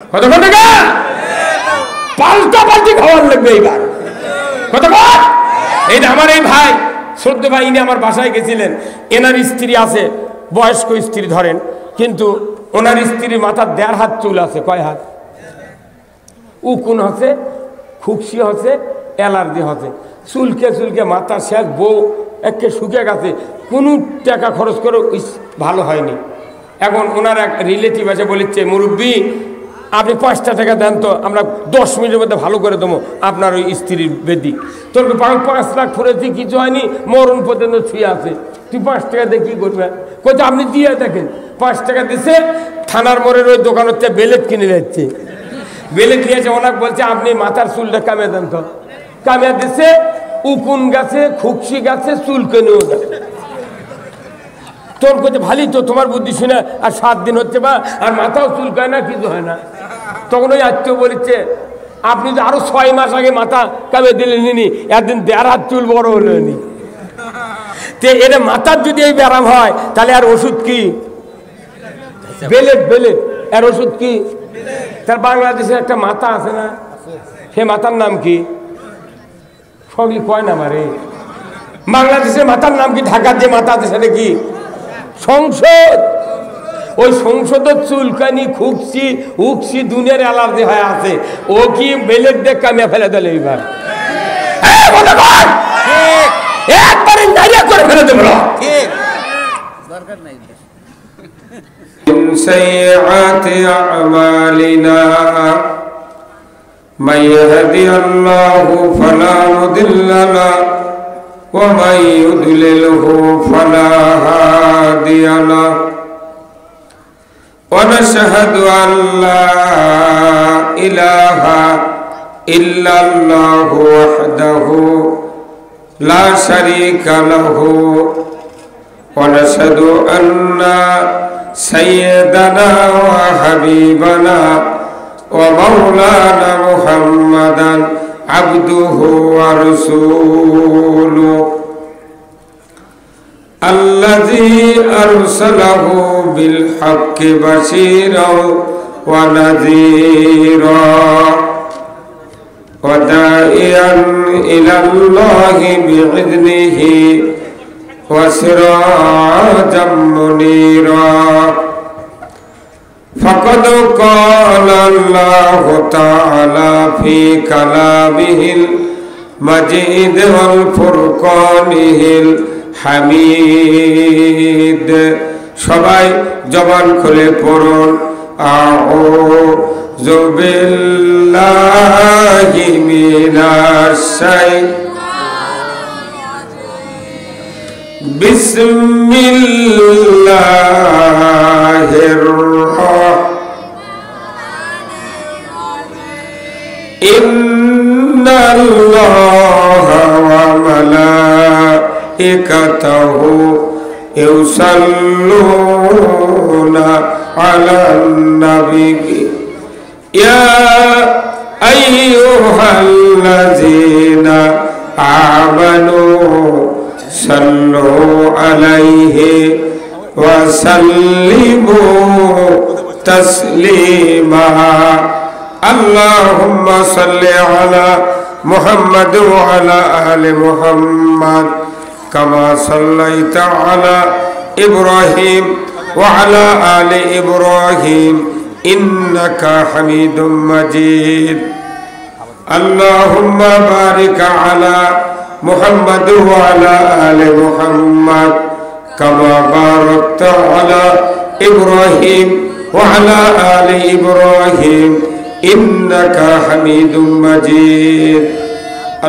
কতক্ষণ টাকা পাল্টা পাল্টি খাওয়ার লাগবে এইবার কতক্ষণ। এই আমার এই ভাই শ্রদ্ধ ভাই ইনি আমার বাসায় গেছিলেন। এনার স্ত্রী আছে, বয়স্ক স্ত্রী ধরেন, কিন্তু ওনার স্ত্রীর মাথার 1.5 হাত চুল আছে। কয় হাত? উকুন হচ্ছে, খুকসি হচ্ছে, অ্যালার্জি হচ্ছে, চুলকে চুলকে মাথা শেষ, বউ একে শুকে গেছে, কোনো টাকা খরচ করে ভালো হয়নি। এখন ওনার এক রিলেটিভ আছে, বলেছে মুরব্বী আপনি 5টা টাকা দেন তো, আমরা 10 মিনিটের মধ্যে ভালো করে দেবো আপনার ওই স্ত্রীর বেদি। তোর 5 লাখ ফুরেছি, কিছু হয়নি, মরণ পর্যন্ত ছুঁয়ে আছে, তুই 5 টাকা দিয়ে কী করবে? কোথাও আপনি দিয়ে দেখেন। 5 টাকা দিছে, থানার মোড়ের ওই দোকান হচ্ছে বেলেট কিনে যাচ্ছে, বেলেট নিয়েছে। ওনাকে বলছে আপনি মাথার চুলটা কামিয়ে দেন তো, কামিয়ে দিচ্ছে। উকুন গাছে, খুকসি গাছে, চুল কেনেও গেছে। তোর কোথায় ভালোই তো, তোমার বুদ্ধি শুনে আর 7 দিন হচ্ছে বা আর মাথাও চুলকায় না, কিছু হয় না। তখন ওই আত্মীয় বলেছে আপনি তো আরো 6 মাস আগে মাথা কামে দিলেন নি, একদিন 1.5 হাত চুল বড় হলো নি। তে এটা মাথার যদি এই ব্যারাম হয় তাহলে আর ওষুধ কি? Belt, belt. আর ওষুধ কি? তার বাংলাদেশের একটা মাথা আছে না, সে মাথার নাম কি? সবই কয় না মারে। বাংলাদেশের মাথার নাম কি? ঢাকার যে মাথা আছে সেটা কি? সংসদ। ওই সংসদের চুলকানি, খুকসি, উকসি, দুনিয়ার অ্যালার্জি হয়ে আছে। ও কি বেলেট দিয়ে কামিয়ে ফেলে দিল এইবার? একবারে নাইয়া করে ফেলে দেব। سيئات أعمالنا من يهدي الله فلا مضل له ومن يضلله فلا هادي له ونشهد أن لا إله إلا الله وحده لا شريك له ونشهد أن سيدنا وحبيبنا ومولانا محمدا عبده ورسوله الذي أرسله بالحق بشيرا ونذيرا وداعيا إلى الله بإذنه وسراجا منيرا فقد قال الله تعالى في كلامه المجيد والفرقانه الحميد সবাই জবান খুলে পড়ুন আউযু বিল্লাহি মিনাশ শাইতানির বিসমিল্লাহির রাহমানির ইন্নাল্লাহা ওয়া মালাইকাতাহু ইউসাল্লুনা আলান নবী ইয়া আইয়ুহাল্লাযীনা আমানু সাল্লু আলাইহি ওয়া সাল্লিমু তাসলিমা আল্লাহুম্মা সাল্লি আলা মুহাম্মাদ ওয়া আলা আলি মুহাম্মাদ কামা সাল্লাইতা আলা ইব্রাহিম ওয়া আলা আলি ইব্রাহিম ইন্নাকা হামিদুম মাজিদ আল্লাহুম্মা বারিক আলা محمد وعلى آل محمد كما باركت على إبراهيم وعلى آل إبراهيم إنك حميد مجيد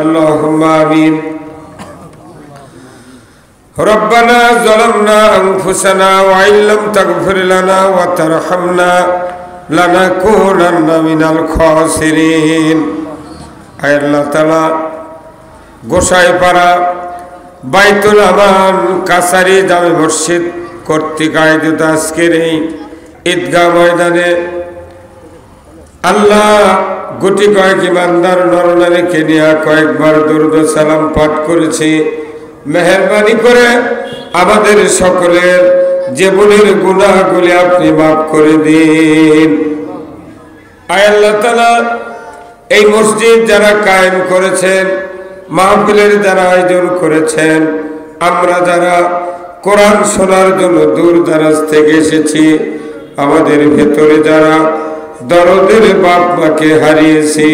اللهم آمين ربنا ظلمنا أنفسنا وإن لم تغفر لنا وترحمنا لنكونن من الخاسرين أي الله تعالى গোসাইপাড়া বাইতুল আমান কাছারি জামে মসজিদ কর্তৃক আয়োজিত আজকের এই ঈদগাহ ময়দানে আল্লাহ গুটি কয়েক ইমানদার নরনারীকে নিয়ে কয়েকবার দরুদ সালাম পাঠ করেছি। মেহেরবানি করে আমাদের সকলের জীবনের গুনাহগুলি আপনি মাফ করে দিন। আয় আল্লাহ তাআলা, এই মসজিদ যারা কায়েম করেছেন, মাহফিলের যারা আয়োজন করেছেন, আমরা যারা কোরআন শোনার জন্য দূর দারাজ থেকে এসেছি, আমাদের ভেতরে যারা দরদের বাপ মাকে হারিয়েছি,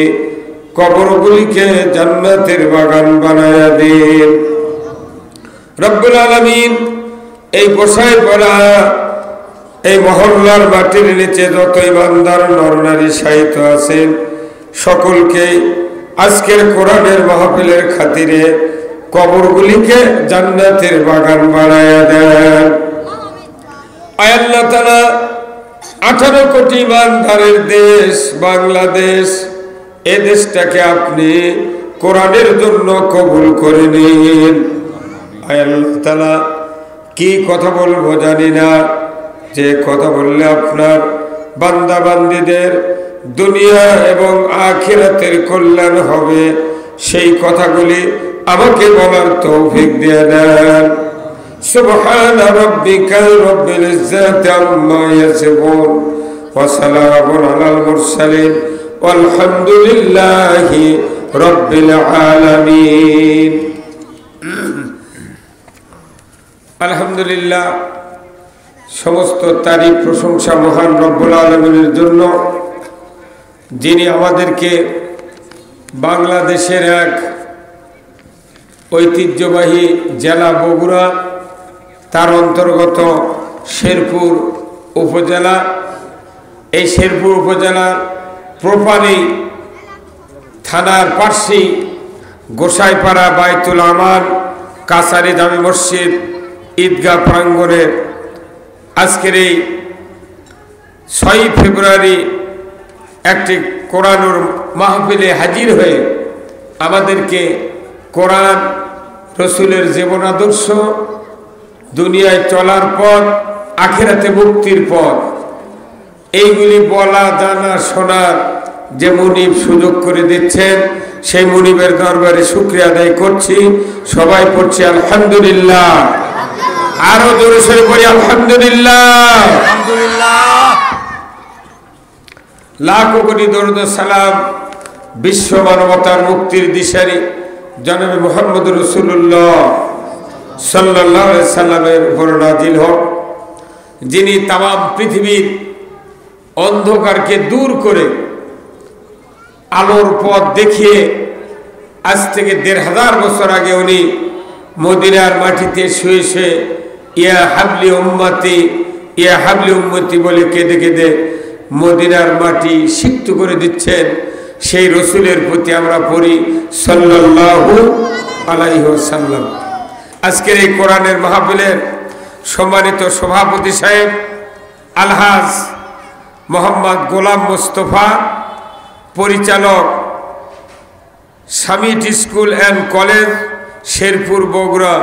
কবরগুলিকে জান্নাতের বাগান বানায়া দিন রব্বুল আলামিন। এই বসায় পড়া এই মহল্লার মাটির নিচে যত ইমানদার নরনারী সাহিত্য আছেন, সকলকে আজকের কোরআনের মাহফিলের খাতিরে কবরগুলিকে জান্নাতের বাগান বানায়া দেন। আয় আল্লাহ তাআলা, 18 কোটি ইমানদারের দেশ বাংলাদেশ, এ দেশটাকে আপনি কোরআনের জন্য কবুল করে নিন। আয় আল্লাহ তাআলা, কি কথা বলবো জানি না, যে কথা বললে আপনার বান্দা বান্দীদের দুনিয়া এবং আখিরাতের কল্যাণ হবে, সেই কথাগুলি আমাকে বলার তৌফিক দিয়ে দেন। সুবহান রাব্বিকা রব্বিল ইজ্জাতি আম্মা ইয়াসিফুন ওয়া সালামুন আলাল মুরসালিন ওয়ালহামদুলিল্লাহি রব্বিল আলামিন। আলহামদুলিল্লাহ, সমস্ত তারিফ প্রশংসা মহান রব্বুল আলামিনের জন্য, যিনি আমাদেরকে বাংলাদেশের এক ঐতিহ্যবাহী জেলা বগুড়া, তার অন্তর্গত শেরপুর উপজেলা, এই শেরপুর উপজেলার প্রপারি থানার পার্শ্বে গোসাইপাড়া বাইতুল আমান কাছারি জামে মসজিদ ঈদগাহ প্রাঙ্গণে আজকের এই 6 ফেব্রুয়ারি একটি কোরআনুর মাহফিলে হাজির হয়ে আমাদেরকে কোরআন, রসুলের জীবন আদর্শ, দুনিয়ায় চলার পথ, আখিরাতে মুক্তির পথ, এইগুলি বলা, জানা, শোনার যে মুনিব সুযোগ করে দিচ্ছেন, সেই মুনিবের দরবারে শুকরিয়া আদায় করছি। সবাই পড়ছি আলহামদুলিল্লাহ। আরো জোরে সরে পড়ি আলহামদুলিল্লাহ। লাখো কোটি দরুদ সালাম বিশ্ব মানবতার মুক্তির দিশারি জনাবে মুহাম্মদ রাসূলুল্লাহ সাল্লাল্লাহু আলাইহি সাল্লামের উপর নাজিল হোক, যিনি তামাম পৃথিবীর অন্ধকারকে দূর করে আলোর পথ দেখিয়ে আজ থেকে 1500 বছর আগে উনি মদিনার মাটিতে শুয়ে শুয়ে ইয়া হাবলি উম্মতি, ইয়া হাবলি উম্মতি বলে কেঁদে কেঁদে মদিনার মাটি সিক্ত করে দিচ্ছেন। সেই রসুলের প্রতি আমরা পড়ি সাল্লাল্লাহু আলাইহি ওয়াসাল্লাম। আজকের এই কোরআনের মাহফিলের সম্মানিত সভাপতি সাহেব আলহাজ মোহাম্মদ গোলাম মোস্তফা, পরিচালক Summit school and college Sherpur Bogura,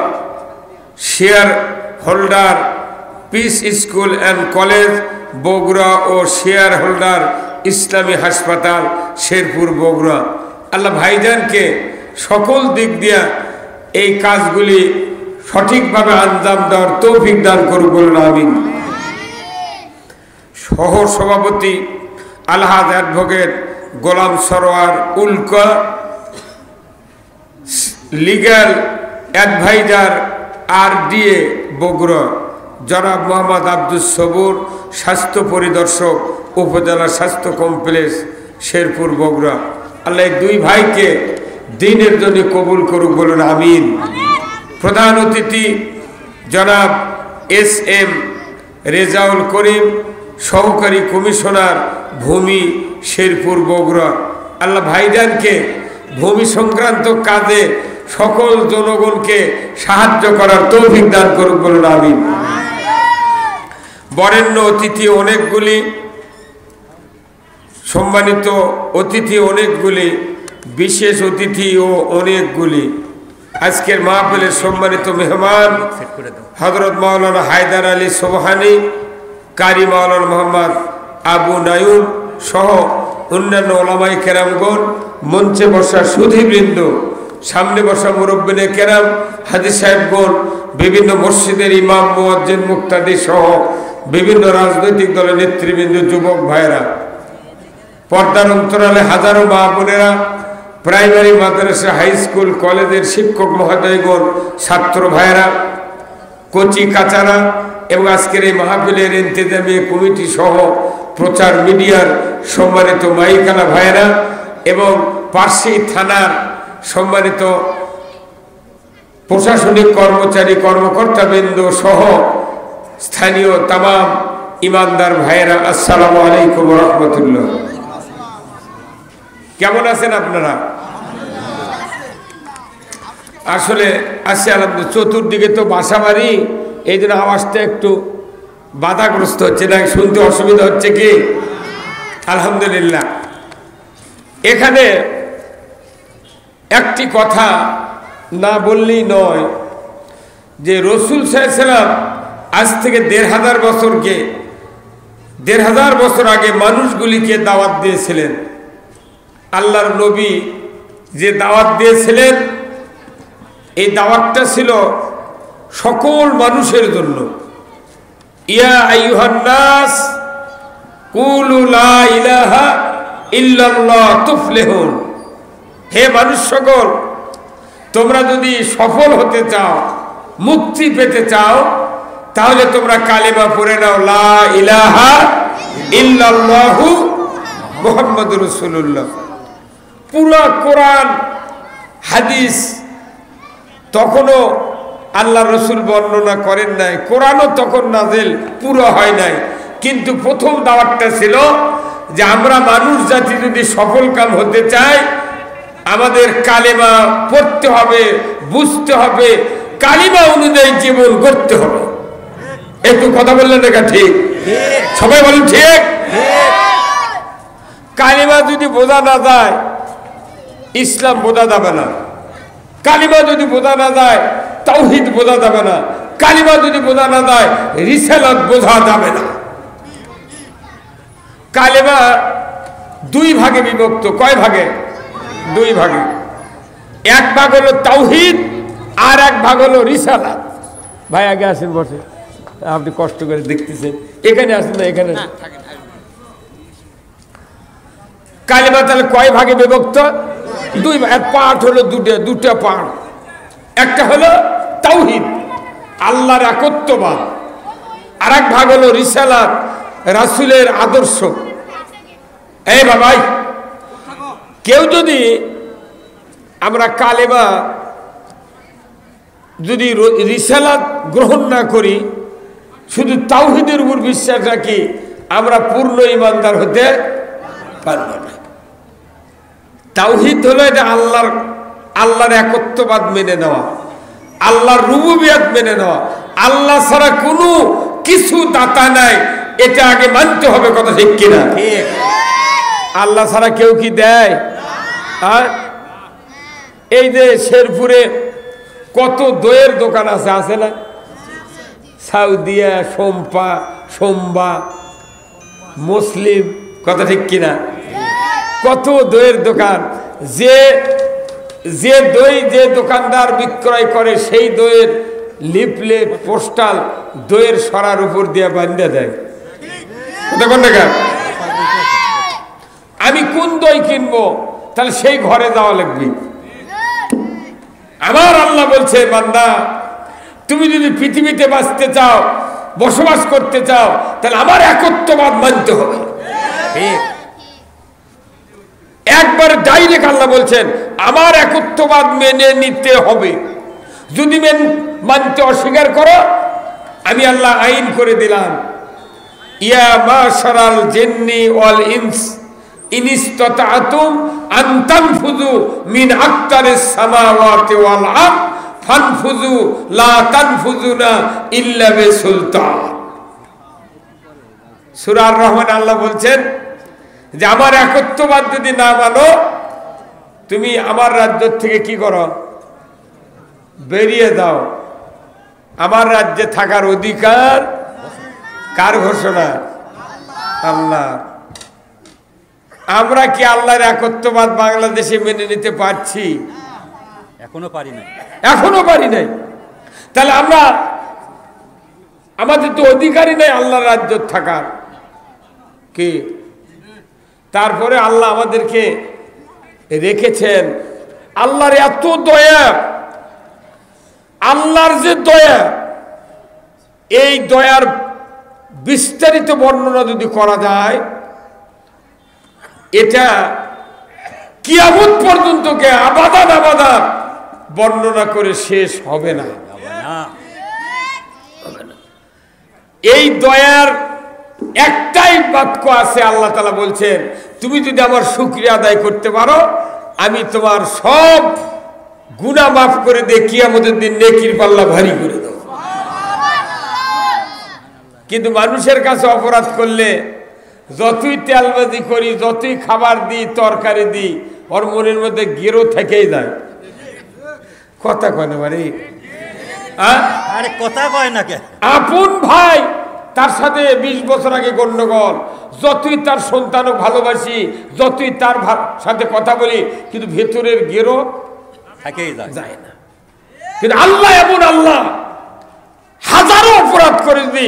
share holder peace school and college Bogura ও শেয়ার হোল্ডার ইসলামী হাসপাতাল শেরপুর বগুড়া, আল্লাহ ভাইজানকে সকল দিক দিয়া এই কাজগুলি সঠিকভাবে আঞ্জাম দেওয়ার তৌফিক দান করুক, বলুন আমিন। সহ সভাপতি আলহাজ অ্যাডভোকেট গোলাম সরোয়ার উল্কা, লিগ্যাল অ্যাডভাইজার RDA বগুড়া, জনাব মোহাম্মদ আব্দুস সবুর, স্বাস্থ্য পরিদর্শক উপজেলা স্বাস্থ্য কমপ্লেক্স শেরপুর বগুড়া। আল্লাহ এই দুই ভাইকে দিনের জন্য কবুল করুক, বলুন আমিন। প্রধান অতিথি জনাব SM রেজাউল করিম, সহকারী কমিশনার ভূমি শেরপুর বগুড়া, আল্লাহ ভাইজানকে ভূমি সংক্রান্ত কাজে সকল জনগণকে সাহায্য করার তৌফিক দান করুক, বলুন আমিন। বরেণ্য অতিথি অনেকগুলি, সম্মানিত অতিথি অনেকগুলি, বিশেষ অতিথিও অনেকগুলি। আজকের মাহফিলের সম্মানিত মেহমান হযরত মাওলানা হায়দার আলী সোবহানী, কারি মাওলানা মোহাম্মদ আবু নায়ুম সহ অন্যান্য ওলামায়ে কেরামগণ, মঞ্চে বসা সুধীবৃন্দ, সামনে বসা মুরব্বিনে কেরাম, হাজী সাহেবগণ, বিভিন্ন মসজিদের ইমাম, মুয়াজ্জিন, মুক্তাদি সহ বিভিন্ন রাজনৈতিক দলের নেতৃবৃন্দ, যুবক ভাইরা, পর্দার অন্তরালে হাজারো মা বোনেরা, প্রাইমারি, মাদ্রাসা, হাই স্কুল, কলেজের শিক্ষক মহোদয়গণ, ছাত্র ভাইয়েরা, কচি কাচারা এবং আজকের এই মাহফিলের ইন্তেজামিয়া কমিটি সহ প্রচার মিডিয়ার সম্মানিত মাইকানা ভাইয়েরা এবং পার্শ্বী থানার সম্মানিত প্রশাসনিক কর্মচারী কর্মকর্তাবৃন্দ সহ স্থানীয় তামাম ইমানদার ভাইয়েরা, আসসালামু আলাইকুম ওয়া রাহমাতুল্লাহ। কেমন আছেন আপনারা? আসলে আসছে আলহামদুলিল্লাহ। চতুর্দিকে তো বাসা বাড়ি, এই জন্য আওয়াজটা একটু বাধাগ্রস্ত হচ্ছে, না শুনতে অসুবিধা হচ্ছে কি? আলহামদুলিল্লাহ। এখানে একটি কথা না বললেই নয় যে রাসূল সাল্লাল্লাহু আলাইহি ওয়াসাল্লাম আজ থেকে ১৫০০ বছর আগে মানুষগুলিকে দাওয়াত দিয়েছিলেন। আল্লাহর নবী যে দাওয়াত দিয়েছিলেন, এই দাওয়াতটা ছিল সকল মানুষের জন্য। ইয়া আইয়ুহান নাস কুলু লা ইলাহা ইল্লাল্লাহ তুফলিহুন। হে মানুষ সকল, তোমরা যদি সফল হতে চাও, মুক্তি পেতে চাও, তাহলে তোমরা কালেমা পড়ে নাও, লা ইলাহা ইল্লাল্লাহু মুহাম্মাদুর রাসূলুল্লাহ। পুরা কোরআন হাদিস তখনও আল্লাহ রসুল বর্ণনা করেন নাই, কোরআনও তখন নাযিল পুরো হয় নাই, কিন্তু প্রথম দাওয়াতটা ছিল যে আমরা মানুষ জাতি যদি সফল কাম হতে চাই, আমাদের কালেমা পড়তে হবে, বুঝতে হবে, কালিমা অনুযায়ী জীবন গড়তে হবে। একটু কথা বললেন না? ঠিক? সবাই বলেন ঠিক? কালিমা যদি বোঝা না যায়, ইসলাম বোঝা যাবে না। কালিমা যদি বোঝা না যায়, তাওহীদ বোঝা যাবে না। কালিমা যদি বোঝা না যায়, রিসালাত বোঝা যাবে না। কালিমা দুই ভাগে বিভক্ত। কয় ভাগে? দুই ভাগে। এক ভাগ হলো তাওহীদ, আর এক ভাগ হলো রিসালাত। ভাই আগে আসেন, বসে, আপনি কষ্ট করে দেখতেছেন, এখানে আসেন না, এখানে। কালিমা তাহলে কয় ভাগে বিভক্ত? দুই ভাগ। পার্ট হলো দুটা পার্ট। একটা হলো তাওহীদ, আল্লাহর একত্ববাদ, আর এক ভাগ হলো রিসালাত, রাসূলের আদর্শ। এই বাবাই, কেউ যদি আমরা কালেমা যদি রিসালাত গ্রহণ না করি, শুধু তাওহীদের উপর বিশ্বাস রাখি, আমরা পূর্ণ ইমানদার হতে পারব না। তাওহীদ হলো এটা আল্লাহর একত্ববাদ মেনে নেওয়া, আল্লাহর রুবুবিয়ত মেনে নেওয়া, আল্লাহ ছাড়া কোনো কিছু দাতা নাই, এটা আগে মানতে হবে। কথা ঠিক কিনা? আল্লাহ ছাড়া কেউ কি দেয়? আর এই যে শেরপুরে কত দইয়ের দোকান আছে, আছে না? সাউদিয়া, সোম্পা, সোমবা, মুসলিম, কথা ঠিক কিনা? কত দইয়ের দোকান। যে দই যে দোকানদার বিক্রয় করে, সেই দইয়ের লিফলেট, পোস্টাল দইয়ের সরার উপর দিয়ে বান্ধা দেয়। আমি কোন দই কিনবো, তাহলে সেই ঘরে যাওয়া লাগবে। আমার আল্লাহ বলছে, বান্দা, তুমি যদি পৃথিবীতে বাঁচতে চাও, বসবাস করতে চাও, তাহলে আমার একত্ববাদ মানতে হবে। একবার ডাইরেক্ট আল্লাহ বলছেন, আমার একত্ববাদ মেনে নিতে হবে। যদি মানতে অস্বীকার করো, আমি আল্লাহ আইন করে দিলাম, ইয়া মাশারাল জিন্নি ওয়াল ইনস ইন ইসতাতাতুম আন তানফুযু মিন আকতারিস সামাওয়াতি ওয়াল আরদ ফানফুযু লা তানফুযুনা ইল্লা বিসুলতান। সূরা আর রহমান আল্লাহ বলছেন যে আমার একত্ববাদ যদি না মানো, তুমি আমার রাজ্য থেকে কি করো? বেরিয়ে যাও। আমার রাজ্যে থাকার অধিকার কার ঘোষণা? আল্লাহ। আমরা কি আল্লাহর একত্ববাদ বাংলাদেশে মেনে নিতে পারছি? এখনো পারি নাই। এখনো পারি নাই। তাহলে আমাদের তো অধিকারই নাই আল্লাহর রাজ্য থাকার। কি তারপরে আল্লাহ আমাদেরকে রেখেছেন। আল্লাহর এত দয়া, আল্লাহর যে দয়া, এই দয়ার বিস্তারিত বর্ণনা যদি করা যায়, এটা কিয়ামত পর্যন্ত আবাদান আবাদান বর্ণনা করে শেষ হবে না। এই দয়ার একটাই বাক্য আছে, আল্লাহ তাআলা বলছেন, তুমি যদি আমার শুকরিয়া আদায় করতে পারো, আমি তোমার সব গুনাহ মাফ করে দিয়ে কিয়ামতের দিন নেকির পাল্লা ভারী করে দেব। কিন্তু মানুষের কাছে অপরাধ করলে যতই তেলবাজি করি, যতই খাবার দিই, তরকারি দিই, ওর মনের মধ্যে গেরো থেকেই যায়। কথা কয় না বাড়ি, আরে কথা কয় না কে? আপন ভাই, তার সাথে 20 বছর আগে গন্ডগোল, যতই তার সন্তানও ভালোবাসি, যতই তার সাথে কথা বলি, কিন্তু ভেতরের গেরো থেকেই যায় না। কিন্তু আল্লাহ এমন আল্লাহ, হাজারো অপরাধ করে যদি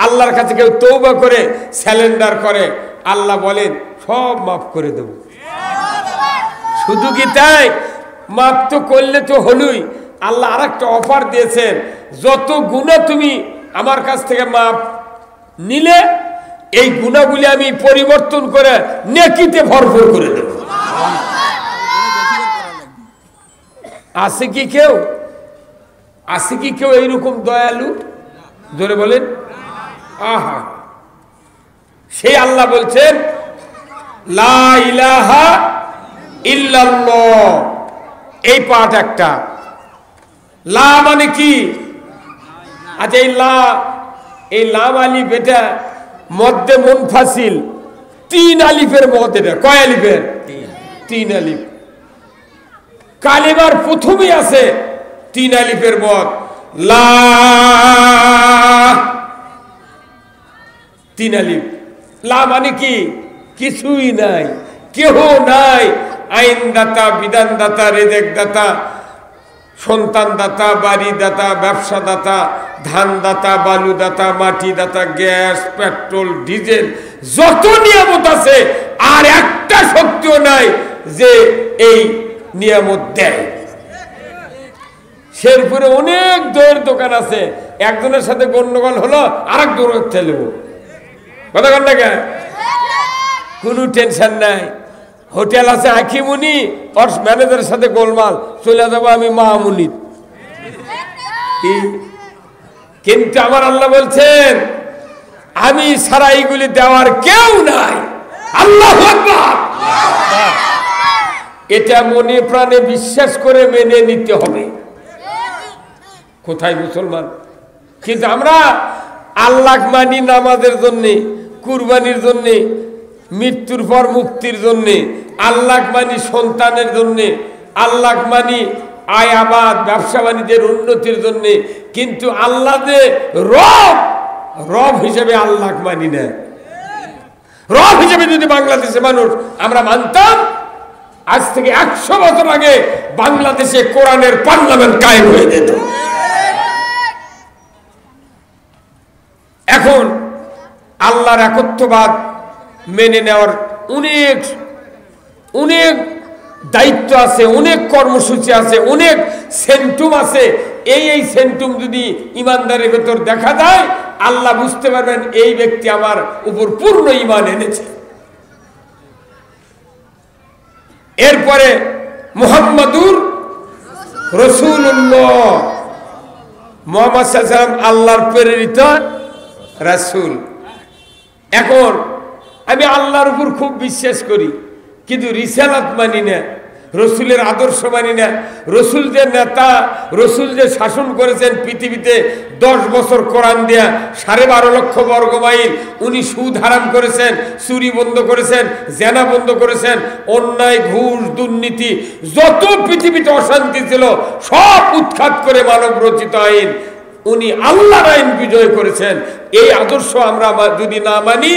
আল্লাহর কাছে কেউ তওবা করে স্যালেন্ডার করে, আল্লাহ বলেন সব মাফ করে দেব। শুধু কি তাই, মাফ তো করলে তো হলুই, আল্লাহ আর একটা অফার দিয়েছেন, যত গুনাহ তুমি আমার কাছ থেকে মাফ নিলে, এই গুনাহগুলি আমি পরিবর্তন করে নেকিতে ভরপুর করে দেব। আছে কি কেউ, আছে কি কেউ এইরকম দয়ালু? জোরে বলেন। আহা, সেই আল্লাহ বলছেন লা ইলাহা ইল্লাল্লাহ। এই পাঠ একটা। লা মানে কি? আচ্ছা, এই লাম আলিফ, এটা মধ্যে মুনফাসিল, 3 আলিফের মত। এটা কয় আলিফের? 3 আলিফ। কালিমার প্রথমেই আছে 3 আলিফের মত, লা, 3 আলিফ। লা মানে কি? কিছুই নাই, কেহ নাই। আইনদাতা, বিধানদাতা, রেজেক দাতা, সন্তান দাতা, বাড়ি দাতা, ব্যবসা দাতা, ধান দাতা, বালু দাতা, মাটি দাতা, গ্যাস, পেট্রোল, ডিজেল, যত নিয়ামত আছে, আর একটা শক্তিও নাই যে এই নিয়ামত দেয়। শেরপুরে অনেক দইয়ের দোকান আছে, একজনের সাথে গন্ডগোল হলো, আরেক দৌড় ঠেলব। কথা কন না কে? কোনো টেনশন নাই। হোটেল আছে আখিমুনি, ওর ম্যানেজারের সাথে গোলমাল, চলে যাবো আমি মামুনি। কিন্তু আমার আল্লাহ বলছেন, আমি ছাড়া এইগুলি দেওয়ার কেউ নাই। আল্লাহু আকবার। এটা মনে প্রাণে বিশ্বাস করে মেনে নিতে হবে। কোথায় মুসলমান? কিন্তু আমরা আল্লাহ মানি নামাজের জন্যে, কুরবানির জন্যে, মৃত্যুর পর মুক্তির জন্যে, আল্লাহ মানি সন্তানের জন্যে, আল্লাহ মানি আয় আবাদ, ব্যবসা বাণিজ্যের উন্নতির জন্যে। কিন্তু আল্লাহ যে রব, রব হিসেবে আল্লাহ মানি না। রব হিসেবে যদি বাংলাদেশে মানুষ আমরা মানতাম, আজ থেকে 100 বছর আগে বাংলাদেশে কোরআনের পার্লামেন্ট কায়েম হয়ে যেত। এখন আল্লাহর একত্ববাদ মেনে নেওয়ার অনেক অনেক দায়িত্ব আছে, অনেক কর্মসূচি আছে, অনেক সেন্টুম আছে। এই সেন্টুম যদি ইমানদারের ভেতর দেখা যায়, আল্লাহ বুঝতে পারবেন এই ব্যক্তি আমার উপর পূর্ণ ঈমান এনেছে। এরপরে মুহাম্মাদুর রাসূলুল্লাহ, মুহাম্মদ সাল্লাল্লাহু আলাইহি ওয়াসাল্লাম আল্লাহর প্রেরিত রাসূল। এখন আমি আল্লাহর উপর খুব বিশ্বাস করি, কিন্তু রিসালাত মানি না, রসুলের আদর্শ মানি না। রসুল যে নেতা, রসুল যে শাসন করেছেন পৃথিবীতে 10 বছর কোরআন দেয়া, 12.5 লক্ষ বর্গ মাইল, উনি সুদ হারাম করেছেন, চুরি বন্ধ করেছেন, জেনা বন্ধ করেছেন, অন্যায়, ঘুষ, দুর্নীতি, যত পৃথিবীতে অশান্তি ছিল সব উৎখাত করে মানব রচিত আইন, উনি আল্লাহর আইন বিজয় করেছেন। এই আদর্শ আমরা যদি না মানি,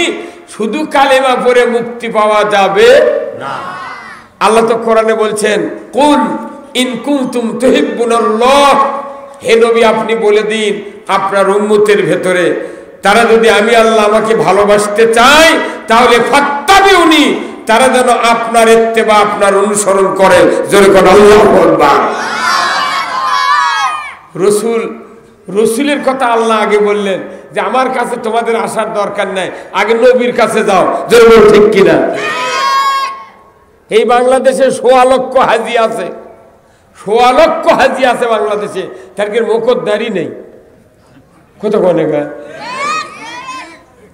শুধু কালেমা পড়ে মুক্তি পাওয়া যাবে না। আল্লাহ তো কোরআনে বলছেন, কুল ইন কুনতুম তুহিব্বুনাল্লাহ, হে নবী আপনি বলে দিন আপনার উম্মতের ভেতরে, তারা যদি আমি আল্লাহ আমাকে ভালোবাসতে চায়, তাহলে ফাত্তাবিউনি, তারা যেন আপনার ইত্তেবা আপনার অনুসরণ করে। জোরে কোন আল্লাহু আকবার। রসুলের কথা আল্লাহ আগে বললেন যে আমার কাছে তোমাদের আসার দরকার নাই, আগে নবীর কাছে যাও। জোরে বল ঠিক কিনা? এই বাংলাদেশে ১৬ লক্ষ হাজি আছে, ১৬ লক্ষ হাজি আছে বাংলাদেশে, তার মুখোদ্ধারী নেই। কত কোনে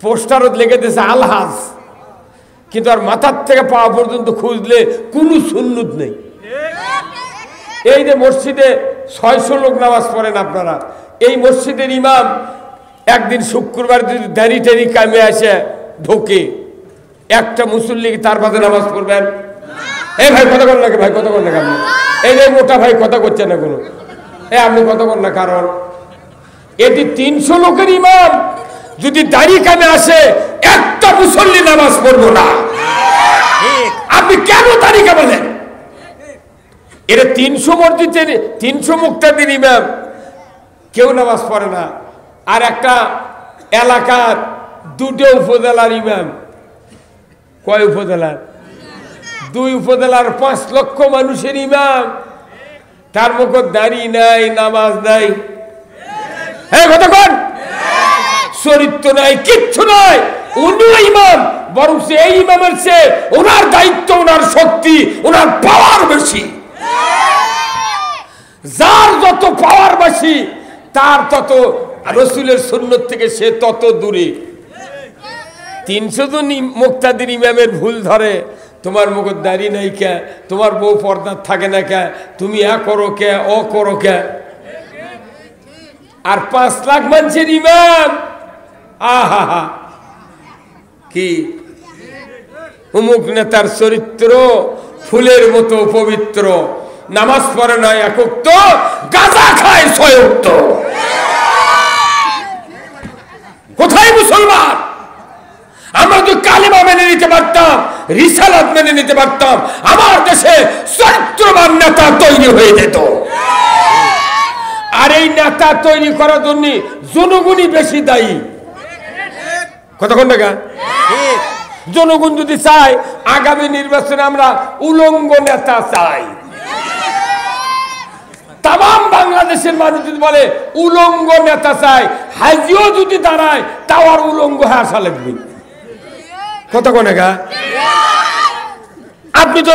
পোস্টারত লেগে দিয়েছে আলহাজ, কিন্তু আর মাথার থেকে পাওয়া পর্যন্ত খুঁজলে কোনো সুন্নত নেই। এই যে মসজিদে ৬০০ লোক নামাজ পড়েন আপনারা, এই মসজিদের ইমাম একদিন শুক্রবার যদি দাড়ি টাড়ি কামে আসে ঢোকে, একটা মুসল্লি তার বাদে নামাজ পড়বেন? এই ভাই কথা কর নাকি? ভাই কথা কর না কেন? এই যে মোটা ভাই কথা করছে না কোনো, আপনি কথা কর না। কারণ এটি ৩০০ লোকের ইমাম, যদি দাড়ি কামে আসে একটা মুসল্লি নামাজ পড়বো না। আপনি কেন দাড়ি কামালেন? এরা ৩০০ মসজিদের ৩০০ মুক্তাদির ইমাম, কেউ নামাজ পড়ে না। আর একটা এলাকার ২টো উপজেলার ইমাম, কয় উপজেলার? ২ উপজেলার ৫ লক্ষ মানুষের ইমাম, তার মুখে দাড়ি নাই, নামাজ নাই, হ্যাঁ কথা কন, চরিত্র নাই, কিচ্ছু নাই। উনিও ইমাম, বরং এই ইমামের চেয়ে ওনার দায়িত্ব, ওনার শক্তি, ওনার পাওয়ার বেশি। যার যত পাওয়ার বেশি, তার তত রসুলের সুন্নত থেকে সে তত দূরে। ৩০০ জন মুক্তাদির ইমামের ভুল ধরে, তোমার মুখ দাড়ি নাই কে, তোমার বউ পর্দা থাকে না কে, তুমি করো কে, করো কে। আর ৫ লাখ মানুষের ইমাম, আহা কি অমুক নেতার চরিত্র ফুলের মতো পবিত্র, নামাজ পড়ে না একক, গাঁজা খায় ৬ কোথায় মুসলমান? আমরা যদি কালেমা মেনে নিতে পারতাম, রিসালাত মেনে নিতে পারতাম, আমার দেশে চরিত্রবান নেতা তৈরি হয়ে যেত। আর এই নেতা তৈরি করার জন্য জনগণই বেশি দায়ী। কতক্ষণ টাকা? জনগণ যদি চায় আগামী নির্বাচনে আমরা উলঙ্গ নেতা চাই, তাম বাংলাদেশের মানুষ যদি বলে উলঙ্গ নেতা চাই, হাজিও যদি দাঁড়ায় তাও আর উলঙ্গ হয়ে আসা লাগবে। কতক্ষণ টাকা? আপনি তো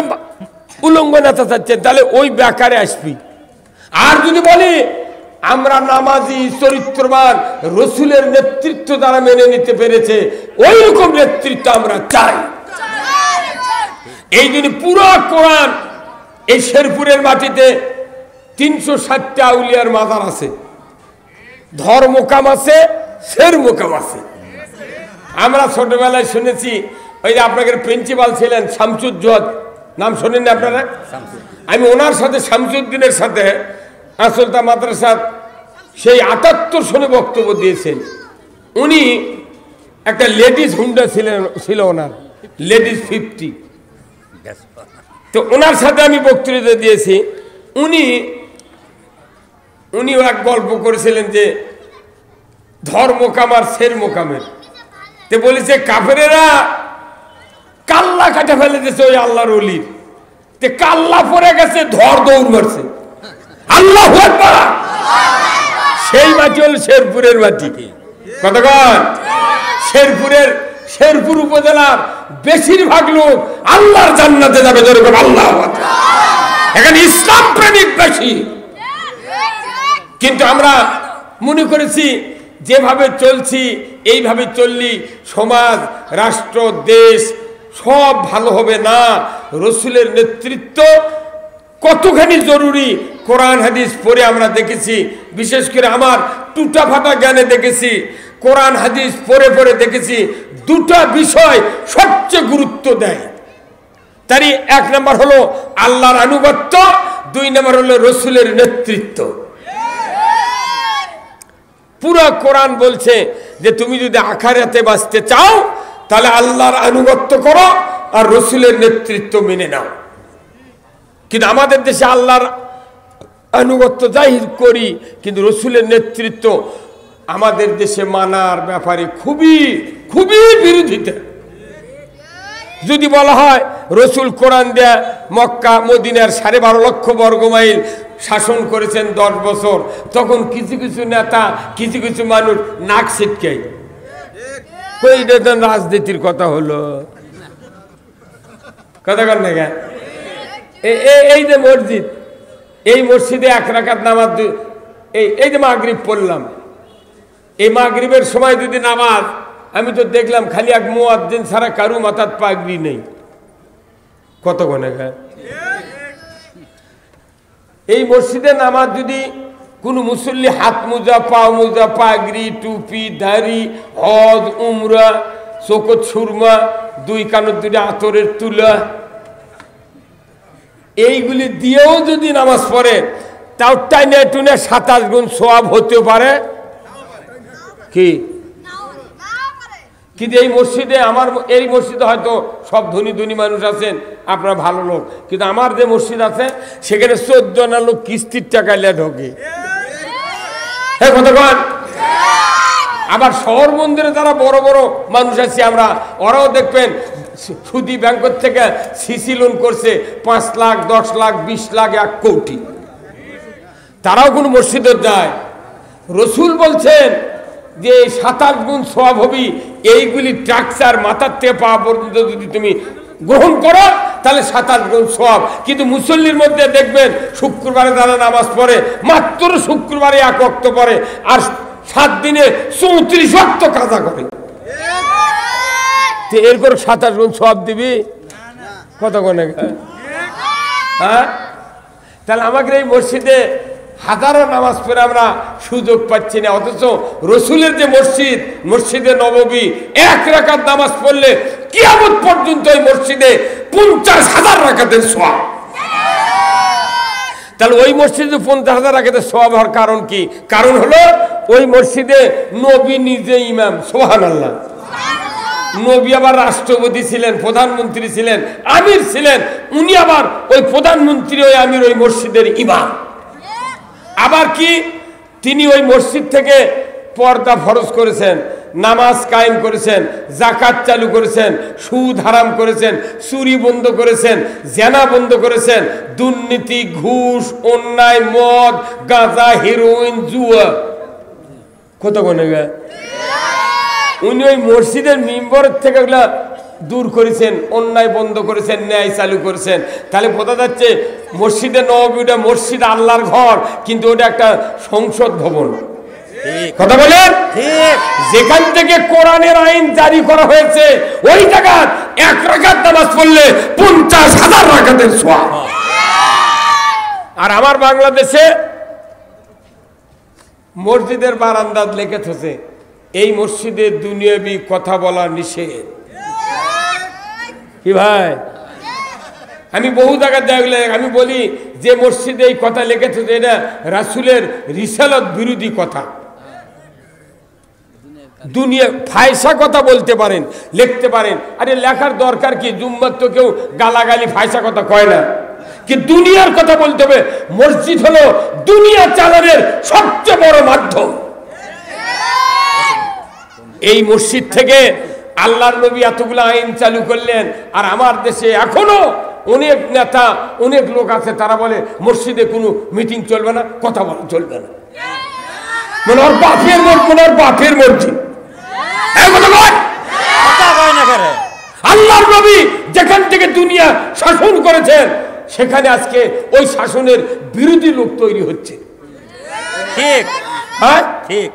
উলঙ্গ নেতা চাচ্ছেন, তাহলে ওই বেকারে আসবি। আর যদি বলি আমরা নামাজি, চরিত্রবান, রসুলের নেতৃত্ব দ্বারা মেনে নিতে পেরেছে, ওই রকম নেতৃত্ব আমরা চাই। এই জন্য পুরো কোরআন, এই শেরপুরের মাটিতে ৩৬০টা আউলিয়ার মাজার আছে, ধর্মকাম আছে, শের মোকাম আছে। আমরা ছোটবেলায় শুনেছি, ওই যে আপনাদের প্রিন্সিপাল ছিলেন শামসুজ্জোহদ, নাম শোনেন না আপনারা? আমি ওনার সাথে, শামসুদ্দিনের সাথে আসলতা মাদ্রাসার সেই ৭৮ সনে বক্তব্য দিয়েছেন। উনি একটা লেডিস হুন্ডা ছিল ওনার, লেডিস 50। তো ওনার সাথে আমি বক্তৃতা দিয়েছি। উনিও এক গল্প করেছিলেন যে ধর্মকাম আর শের মোকামের। তো বলেছে কাফেরেরা কাল্লা কাটে ফেলে দিয়েছে ওই আল্লাহর ওলির, তে কাল্লা পরে গেছে, দৌড় মারছে। আল্লাহু আকবার! সেই মাটি হল শেরপুরের মাটি। কতক্ষণ? শেরপুর উপজেলার বেশিরভাগ লোক আল্লাহর জান্নাতে যাবে। যেরকম আল্লাহু আকবার! এখানে ইসলাম প্রেমিক বেশি। কিন্তু আমরা মনে করেছি যেভাবে চলছি, এইভাবে চললি সমাজ, রাষ্ট্র, দেশ সব ভালো হবে না। রসুলের নেতৃত্ব কতখানি জরুরি কোরআন হাদিস পড়ে আমরা দেখেছি। বিশেষ করে আমার টুটা ফাটা জ্ঞানে দেখেছি, কোরআন হাদিস পড়ে পড়ে দেখেছি, দুটা বিষয় সবচেয়ে গুরুত্ব দেয়। তারই ১ নম্বর হলো আল্লাহর আনুগত্য, ২ নম্বর হলো রসুলের নেতৃত্ব। পুরো কোরআন বলছে যে তুমি যদি আখিরাতে বাঁচতে চাও তাহলে আল্লাহর আনুগত্য করো আর রসুলের নেতৃত্ব মেনে নাও। কিন্তু আমাদের দেশে আল্লাহর আনুগত্য জাহির করি, কিন্তু রসুলের নেতৃত্ব আমাদের দেশে মানার ব্যাপারে খুবই খুবই বিরোধিতা। যদি বলা হয় রসুল কোরআন দেয়া মক্কা মদিনার 12.5 লক্ষ বর্গমাইল শাসন করেছেন 10 বছর, তখন কিছু কিছু নেতা কিছু কিছু মানুষ নাক ছিটকায়, কইটা তো রাজনীতির কথা হলো, কথা কর না। এই যে মসজিদ, এই মসজিদে 1 রাকাত নামাজ, এই যে মাগরিব পড়লাম, এই মাগরিবের সময় যদি নামাজ, আমি তো দেখলাম খালি এক মুয়াজ্জিন ছাড়া কারু মাথার পাগড়ি নেই, কত গনে গায়। এই মসজিদে নামাজ যদি কোনো মুসল্লি হাত মোজা, পা মোজা, পাগড়ি, টুপি, দাড়ি, হজ, উমরা, চোখত সুরমা, 2 কানের 2 আতরের তুলা, এইগুলি দিয়েও যদি নামাজ পড়ে, তাও টাইনে টুনে 27 গুণ সওয়াব হতে পারে কি? কিন্তু এই মসজিদে, আমার এই মসজিদে হয়তো সব ধনী ধনী মানুষ আছেন, আপনারা ভালো লোক, কিন্তু আমার যে মসজিদ আছে সেখানে 14 আনা লোক কিস্তির টাকা লিয়ে ঢোকে। হ্যাঁ কথা কন। আবার শহর মন্দিরে যারা বড় বড় মানুষ আছে আমরা, ওরাও দেখবেন সুদী ব্যাংকের থেকে সিসি লোন করছে 5 লাখ, 10 লাখ, 20 লাখ, 1 কোটি, তারাও কোন মসজিদে যায়। রসুল বলছেন যে 27 গুণ সওয়াব হবি, এইগুলি ট্রাকচার মাথার থেকে পা পর্যন্ত যদি তুমি গ্রহণ করো তাহলে 27 গুণ সওয়াব। কিন্তু মুসল্লির মধ্যে দেখবেন শুক্রবারে যারা নামাজ পড়ে, মাত্র শুক্রবারে 1 ওয়াক্ত পড়ে, আর 7 দিনে 34 ওয়াক্ত কাজা করে, এরপর 27 গুণ সওয়াব দিবি কত গনে? হ্যাঁ, তাহলে আমাদের এই মসজিদে হাজারো নামাজ পড়ে আমরা সুযোগ পাচ্ছি না, অথচ রসুলের যে মসজিদ, মসজিদে নববী, 1 রাকাত নামাজ পড়লে কিয়ামত পর্যন্ত এই মসজিদে 50,000 রাকাতের সওয়াব। তাহলে ওই মসজিদে 50,000 রাকাতের সওয়াব হওয়ার কারণ কি? কারণ হলো ওই মসজিদে নবী নিজে ইমাম, সুবহানাল্লাহ। নবী আবার রাষ্ট্রপতি ছিলেন, প্রধানমন্ত্রী ছিলেন, আমির ছিলেন, উনি আবার ওই প্রধানমন্ত্রী, ওই আমির, ওই মসজিদের ইমাম। আবার কি তিনি ওই মসজিদ থেকে পর্দা ফরজ করেছেন, নামাজ কায়েম করেছেন, যাকাত চালু করেছেন, সুদ হারাম করেছেন, চুরি বন্ধ করেছেন, জেনা বন্ধ করেছেন, দুর্নীতি, ঘুষ, অন্যায়, মদ, গাঁজা, হেরোইন, জুয়া, কত গনে গে। উনি ওই মসজিদের মিম্বরের থেকে ওগুলা দূর করেছেন, অন্যায় বন্ধ করেছেন, ন্যায় চালু করেছেন। তাহলে বোঝা যাচ্ছে মসজিদে নববীটা মসজিদ আল্লাহর ঘর, কিন্তু ওটা একটা সংসদ ভবন, কথা বলেন। যেখান থেকে কোরআনের আইন জারি করা হয়েছে, ওই জায়গায় 1 রাকাত নামাজ পড়লে 50,000 রাকাতের সওয়াব। আর আমার বাংলাদেশে মসজিদের বারান্দাত লেখা থাকে, এই মসজিদে দুনিয়াবি কথা বলা নিষেধ। কি ভাই, আমি বহু জায়গায় দেখলে আমি বলি যে মসজিদে এই কথা লিখেছে, এটা রাসূলের রিসালাত বিরোধী কথা। দুনিয়া ফায়সা কথা বলতে পারেন, লিখতে পারেন, আরে লেখার দরকার কি? জুম্মার তো কেউ গালাগালি ফায়সা কথা কয় না, কি দুনিয়ার কথা বলতে হবে। মসজিদ হলো দুনিয়া চালানোর সবচেয়ে বড় মাধ্যম। এই মসজিদ থেকে আল্লাহর নবী এতগুলো আইন চালু করলেন, আর আমার দেশে এখনো অনেক নেতা, অনেক লোক আছে, তারা বলে মসজিদে কোনো মিটিং চলবে না, কথা বলা চলবে না, মানে ওর বাপের বাপের মসজিদ। আল্লাহর নবী যেখান থেকে দুনিয়া শাসন করেছেন, সেখানে আজকে ওই শাসনের বিরোধী লোক তৈরি হচ্ছে। ঠিক, হ্যাঁ ঠিক।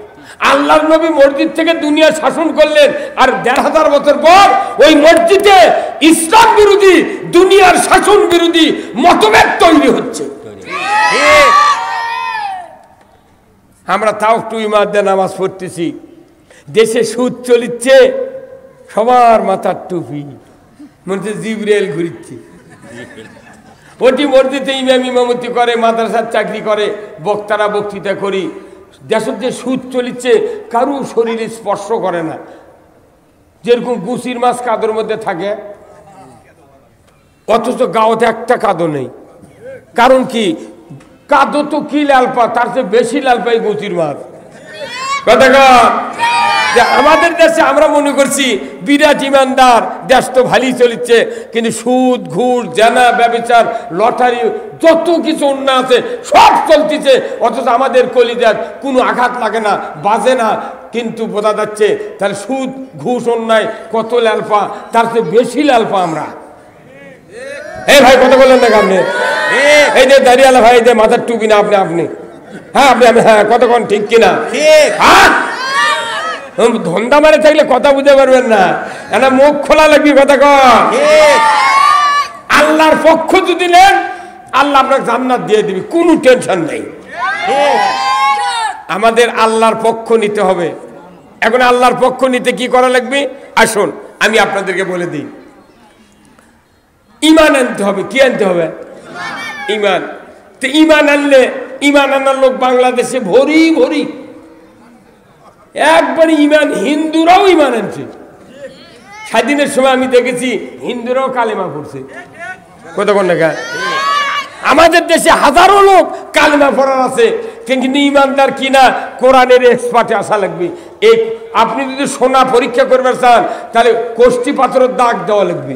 আল্লাহর নবী মসজিদ থেকে দুনিয়া শাসন করলেন, আর 1,500 বছর পর ওই মসজিদে ইসলাম বিরোধী, দুনিয়ার শাসন বিরোধী মতভেদ তৈরি হচ্ছে। আমরা তাও একটু ইমাদে নামাজ পড়তেছি, দেশে সুদ চলিচ্ছে, সবার মাথার টুপি, মনে জিবরাইল ঘুরিচ্ছে। ওটি মসজিদে ইমাম ইমামতি করে, মাদ্রাসার চাকরি করে, বক্তারা বক্তৃতা করি। দেশের যে সুদ চলিচ্ছে কারু শরীরে স্পর্শ করে না, যেরকম গুছির মাছ কাদর মধ্যে থাকে, অথচ গাঁওতে একটা কাদো নেই। কারণ কি? কাদো তো কি লাল পা, তার চেয়ে বেশি লাল পাই গুছির মাছ। কথা যে আমাদের দেশে আমরা মনে করছি বিরাট ইমানদার, দেশ তো ভালোই চলিচ্ছে, কিন্তু সুদ ঘুষ জানা ব্যবচার লটারি যত কিছু অন্যায় আছে সব চলতেছে, অথচ আমাদের কলিজার কোনো আঘাত লাগে না, বাজে না। কিন্তু বোঝা যাচ্ছে তাহলে সুদ ঘুষ অন্যায় কত লালপা, তার চেয়ে বেশি লালপা আমরা। এই ভাই কথা বললেন না আপনি? এই যে দাঁড়িয়ালা ভাই, যে মাথার টুপি না আপনি, আপনি হ্যাঁ আপনি আমি হ্যাঁ কতক্ষণ ঠিক কিনা? হ্যাঁ ধন্দা মারে থাকলে কথা বুঝতে পারবেন না, এটা মুখ খোলা লাগবে কথা কন। আল্লাহর পক্ষ যদি নেন আল্লাহ আপনাকে জান্নাত দিয়ে দিবি, কোনো টেনশন নেই। আমাদের আল্লাহর পক্ষ নিতে হবে। এখন আল্লাহর পক্ষ নিতে কি করা লাগবে আসুন আমি আপনাদেরকে বলে দিই। ঈমান আনতে হবে। কি আনতে হবে? ঈমান। তো ঈমান আনলে, ঈমান আনার লোক বাংলাদেশে ভরি ভরি, একবারে ঈমান, হিন্দুরাও ঈমান আনছে। স্বাধীনের সময় আমি দেখেছি হিন্দুরাও কালেমা পড়ছে। কতক্ষণ দেখা আমাদের দেশে হাজারো লোক কালেমা পড়ার আছে, কিন্তু ঈমানদার কিনা কোরআনের এক্সপার্টে আসা লাগবে। এই আপনি যদি সোনা পরীক্ষা করবেন চান তাহলে কোষ্ঠী পাথরের দাগ দেওয়া লাগবে।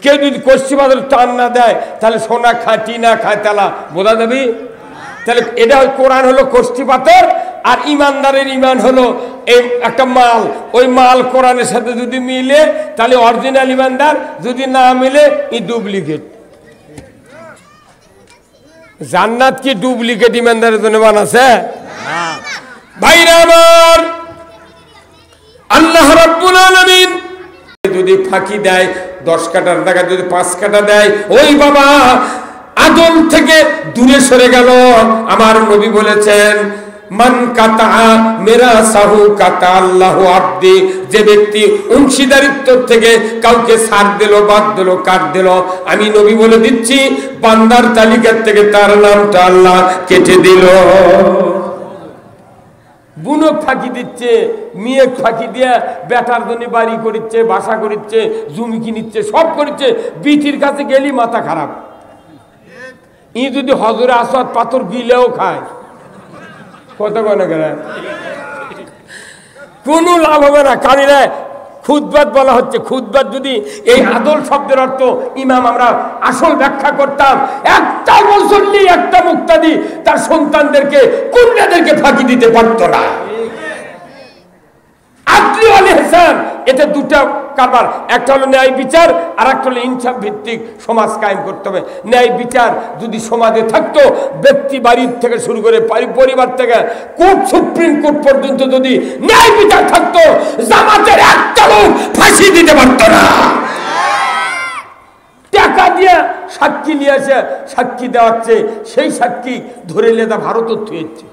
কেউ যদি কোষ্ঠী পাথর টান না দেয় তাহলে সোনা খাঁটি না খাঁতালা বোঝা যাবে। তাহলে এটা কোরআন হলো কোষ্ঠী পাথর, আর ইমানদারের ইমান হলো এই একটা মাল। ওই মাল কোরআনের সাথে যদি মিলে তাহলে অরিজিনাল ইমানদার, যদি না মিলে ই ডুপ্লিকেট। জান্নাত কি ডুপ্লিকেট ইমানদারের জন্য বানাছে? ভাইরা আমার, আল্লাহ রাব্বুল আলামিন যদি ফাঁকি দেয় 10 কাটার জায়গায় যদি 5 কাটা দেয়, ওই বাবা আদম থেকে দূরে সরে গেল। আমার নবী বলেছেন মান কাতা মেরা সাহু কাতা আল্লাহু আব্দি, যে ব্যক্তি অংশীদারিত্ব থেকে কাউকে ছাড় দিল, বাদ দিল, কাট দিল, আমি নবী বলে দিচ্ছি বান্দার তালিকার থেকে তার নামটা আল্লাহ কেটে দিল। বুনক ফাঁকি দিচ্ছে, মেয়ে ফাঁকি দিয়ে বেটার জন্য বাড়ি করিচ্ছে, বাসা করিচ্ছে, জমি কিনিচ্ছে, সব করিচ্ছে। বিটির কাছে গেলি মাথা খারাপ। ই যদি হজরে আসওয়াদ পাথর গিলেও খায়, কত কোন কোনো লাভ হবে না। কারণ খুতবাত বলা হচ্ছে, খুতবাত যদি এই আদল শব্দের অর্থ ইমাম আমরা আসল ব্যাখ্যা করতাম, একটা মুসল্লি একটা মুক্তাদি তার সন্তানদেরকে কন্যাদেরকে ফাঁকি দিতে পারত না। আদলি ওয়াল ইহসান, এটা দুটা কারবার। একটা হলো ন্যায় বিচার, আর একটা হলো ইনসাফ ভিত্তিক সমাজ কায়েম করতে হবে। ন্যায় বিচার যদি সমাজে থাকতো, ব্যক্তি বাড়ির থেকে শুরু করে পরিবার থেকে কোর্ট সুপ্রিম কোর্ট পর্যন্ত যদি ন্যায় বিচার থাকতো, জামাতের একটা লোক ফাঁসি দিতে পারতো না। টাকা দিয়ে সাক্ষী নিয়ে আসে সাক্ষী দেওয়াচ্ছে, সেই সাক্ষী ধরে লেদা ভারত থুয়েছে।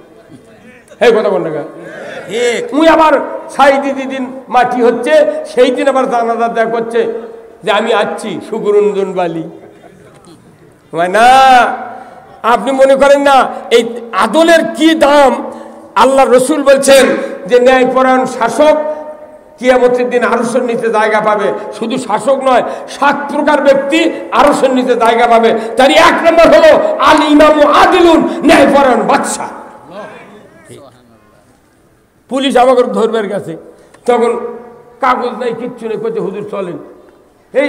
এই কথা বল না, মুই আবার সাইদি দিন মাটি হচ্ছে, সেই দিন আবার জানাজা দেয়া করছে যে আমি আসছি সুগুরুন্দন বালি। না, আপনি মনে করেন না এই আদলের কি দাম? আল্লাহ রসুল বলছেন যে ন্যায়পরায়ণ শাসক কিয়ামতের দিন আরশের নিচে জায়গা পাবে। শুধু শাসক নয়, 7 প্রকার ব্যক্তি আরশের নিচে জায়গা পাবে। তার 1 নম্বর হলো আল ইমামু আদিলুন, ন্যায়পরায়ণ বাদশা। পুলিশ আমাকে ধরবার গেছে, তখন কাগজ নাই, কিচ্ছু নেই, কোথায় হুজুর চলেন। এই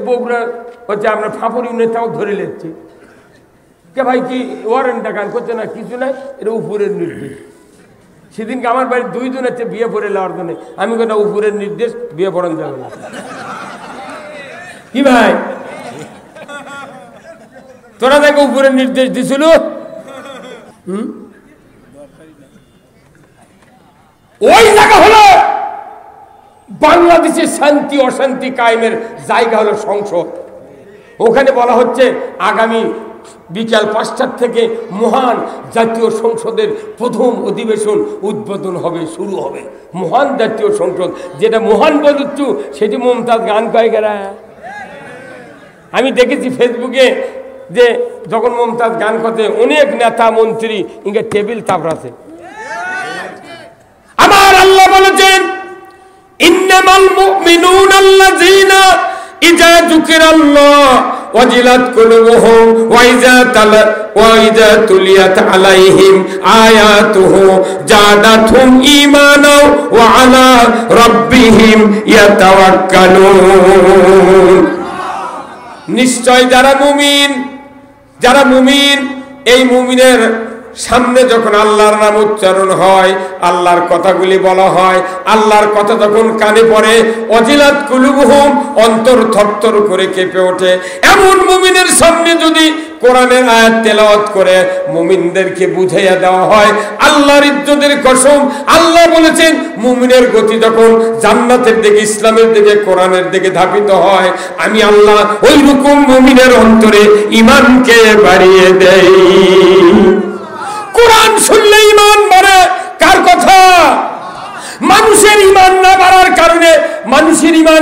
বগুড়া হচ্ছে আমরা ফাঁপড় ইউনিটটাও ধরে নিচ্ছি। কে ভাই কি ওয়ারেন্ট দেখান? করছে না, কিছু নাই, এটা উপরের নির্দেশ। সেদিনকে আমার বাড়ির 2 জন আছে বিয়ে পড়ে নেওয়ার জন্য। আমি কেন উপরের নির্দেশ, বিয়ে পড়ান যাবে না। কি ভাই তোরা দেখো উপরের নির্দেশ দিছিল? ওই জায়গা হলো বাংলাদেশের শান্তি অশান্তি কায়েমের জায়গা হলো সংসদ। ওখানে বলা হচ্ছে আগামী বিকাল 5টার থেকে মহান জাতীয় সংসদের প্রথম অধিবেশন উদ্বোধন হবে, শুরু হবে। মহান জাতীয় সংসদ, যেটা মহান বলুচ্ছু সেটি মমতাজ গান কয় গেরা। আমি দেখেছি ফেসবুকে যে যখন মমতাজ গান করতে অনেক নেতা মন্ত্রী ইনকে টেবিল তাপড়াছে। আমার আল্লাহ বলেছেন ইন্নামাল মুমিনুনা আল্লাযীনা ইযা যুকিরাল্লাহ ওয়াজিলাত কুলুবুহুম ওয়া ইযা তুলিয়াত আলাইহিম আয়াতুহু জাদাতহুম ঈমানা ওয়া আলা রাব্বিহিম ইয়াতাওয়াক্কালুন। নিশ্চয় যারা মুমিন এই মুমিনের সামনে যখন আল্লাহর নাম উচ্চারণ হয়, আল্লাহর কথাগুলি বলা হয়, আল্লাহর কথা যখন কানে পড়ে, ওয়াজিলাত কুলুবুহুম অন্তর থরথর করে কেঁপে ওঠে। এমন মুমিনের সামনে যদি কোরআনের আয়াত তেলাওয়াত করে মুমিনদেরকে বুঝাইয়া দেওয়া হয়, আল্লাহর ইজ্জতের কসম, আল্লাহ বলেছেন মুমিনের গতি যখন জান্নাতের দিকে, ইসলামের দিকে, কোরআনের দিকে ধাবিত হয়, আমি আল্লাহ ওই রকম মুমিনের অন্তরে ঈমানকে বাড়িয়ে দেই। কোরআন শুনলে ঈমান বাড়ে। কার কথা? মানুষের ঈমান না বাড়ার কারণে মানুষের ঈমান